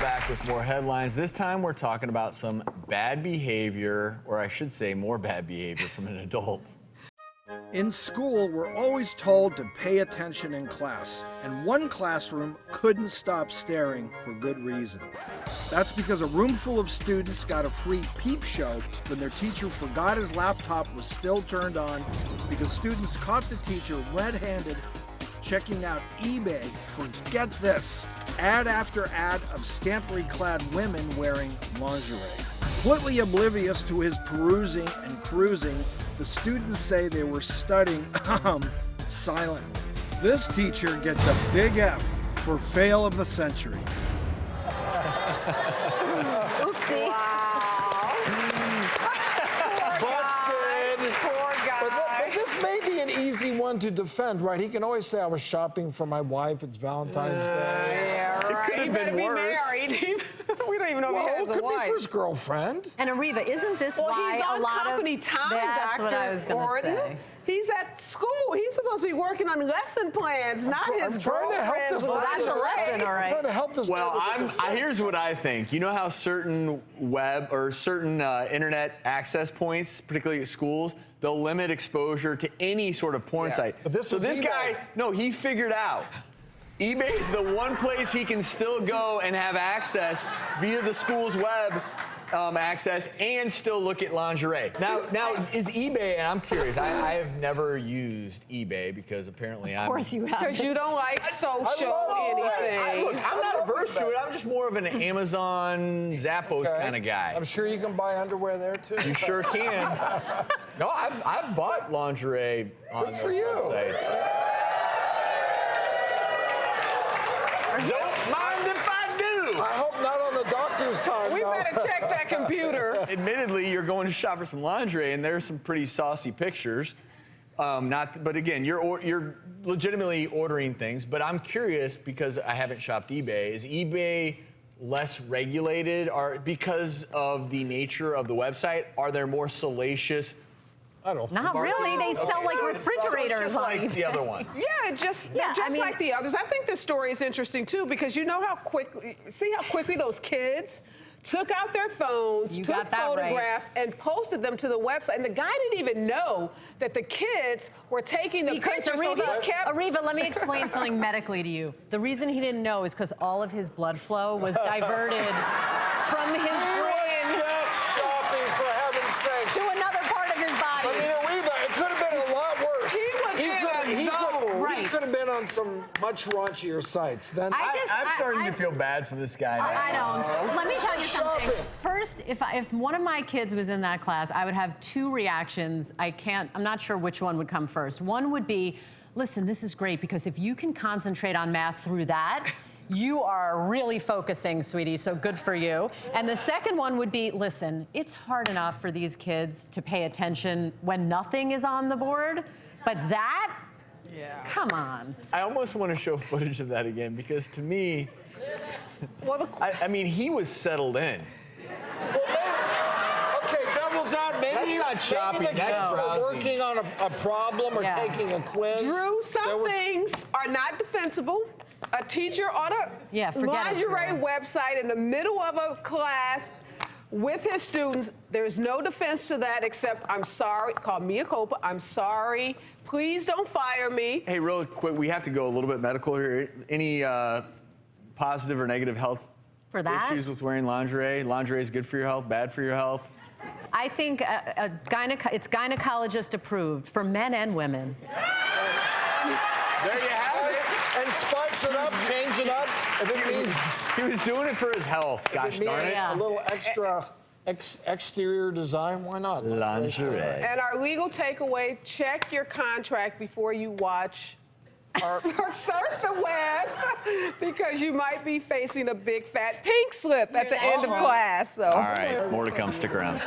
back with more headlines. This time we're talking about some bad behavior, or I should say more bad behavior from an adult. In school, we're always told to pay attention in class, and one classroom couldn't stop staring for good reason. That's because a room full of students got a free peep show when their teacher forgot his laptop was still turned on because students caught the teacher red-handed checking out eBay for, get this, ad after ad of scantily clad women wearing lingerie. Completely oblivious to his perusing and cruising, the students say they were studying silent. This teacher gets a big F for fail of the century. Oopsie. Wow. Busted. Poor guy. But this may be an easy one to defend, right? He can always say, I was shopping for my wife, it's Valentine's Day. Yeah, right. It could have been worse. Married. We don't even know if he has Well, it could a wife. be for his girlfriend. And Areva, isn't this why he's a on lot company of time, that's Dr. what I was gonna Ordon. say. He's at school. He's supposed to be working on lesson plans, not his I'm trying to help girlfriend's this Well, that's a guy. lesson, all I'm trying right. to help this Well, guy with the defense. here's what I think. You know how certain web or certain internet access points, particularly at schools, they'll limit exposure to any sort of porn site. But this so was this eBay. guy, no, he figured out eBay is the one place he can still go and have access via the school's web access and still look at lingerie. Now is eBay, and I'm curious, I have never used eBay because apparently Of course you have. Because you don't like social anything. Look, I'm not averse to it. I'm just more of an Amazon, Zappos Okay. kind of guy. I'm sure you can buy underwear there, too. You sure can. No, I've bought lingerie on Good those for you. websites. Don't mind if I do. I hope not on the doctor's time. We though. better check that computer. Admittedly, you're going to shop for some lingerie, and there's some pretty saucy pictures. But again, you're legitimately ordering things. But I'm curious because I haven't shopped eBay. Is eBay less regulated, or because of the nature of the website? Are there more salacious? I don't Not really. They sell like refrigerators Just on like eBay. the other ones. Yeah, I mean- like the others. I think this story is interesting too because you know how quickly those kids took out their phones, You took got that right. photographs, and posted them to the website. And the guy didn't even know that the kids were taking the Because pictures. So he kept. Areva, let me explain something medically to you. The reason he didn't know is because all of his blood flow was diverted from his brain Just shopping, for heaven's sakes. to another part of his body. I mean, Areva, it could have been a lot worse. He was in a zone. Right. He could have been on some much raunchier sites. Then I'm starting to feel bad for this guy now. I don't. Let me tell you something. Shopping. First, if one of my kids was in that class, I would have two reactions. I'm not sure which one would come first. One would be, listen, this is great because if you can concentrate on math through that, you are really focusing, sweetie, so good for you. And the second one would be, listen, it's hard enough for these kids to pay attention when nothing is on the board, but that, come on. I almost want to show footage of that again because to me, Well, I mean, he was settled in. okay, devil's out. Maybe That's not shopping, maybe the that's kids were browsing. working on a problem or Yeah. taking a quiz. Drew, There some was- things are not defensible. A teacher on a forget it, lingerie Drew. website in the middle of a class with his students, there's no defense to that except, I'm sorry, call mea culpa, I'm sorry, please don't fire me. Hey, real quick, we have to go a little bit medical here. Any positive or negative health For that? issues with wearing lingerie? Lingerie is good for your health, bad for your health? I think it's gynecologist approved for men and women. There you have it. And spice it up, change it up. If it means He was doing it for his health, gosh darn it. Yeah. a little extra exterior design, why not? Lingerie. And our legal takeaway, check your contract before you watch or surf the web because you might be facing a big fat pink slip at the end of class. So. All right, more to come. Stick around.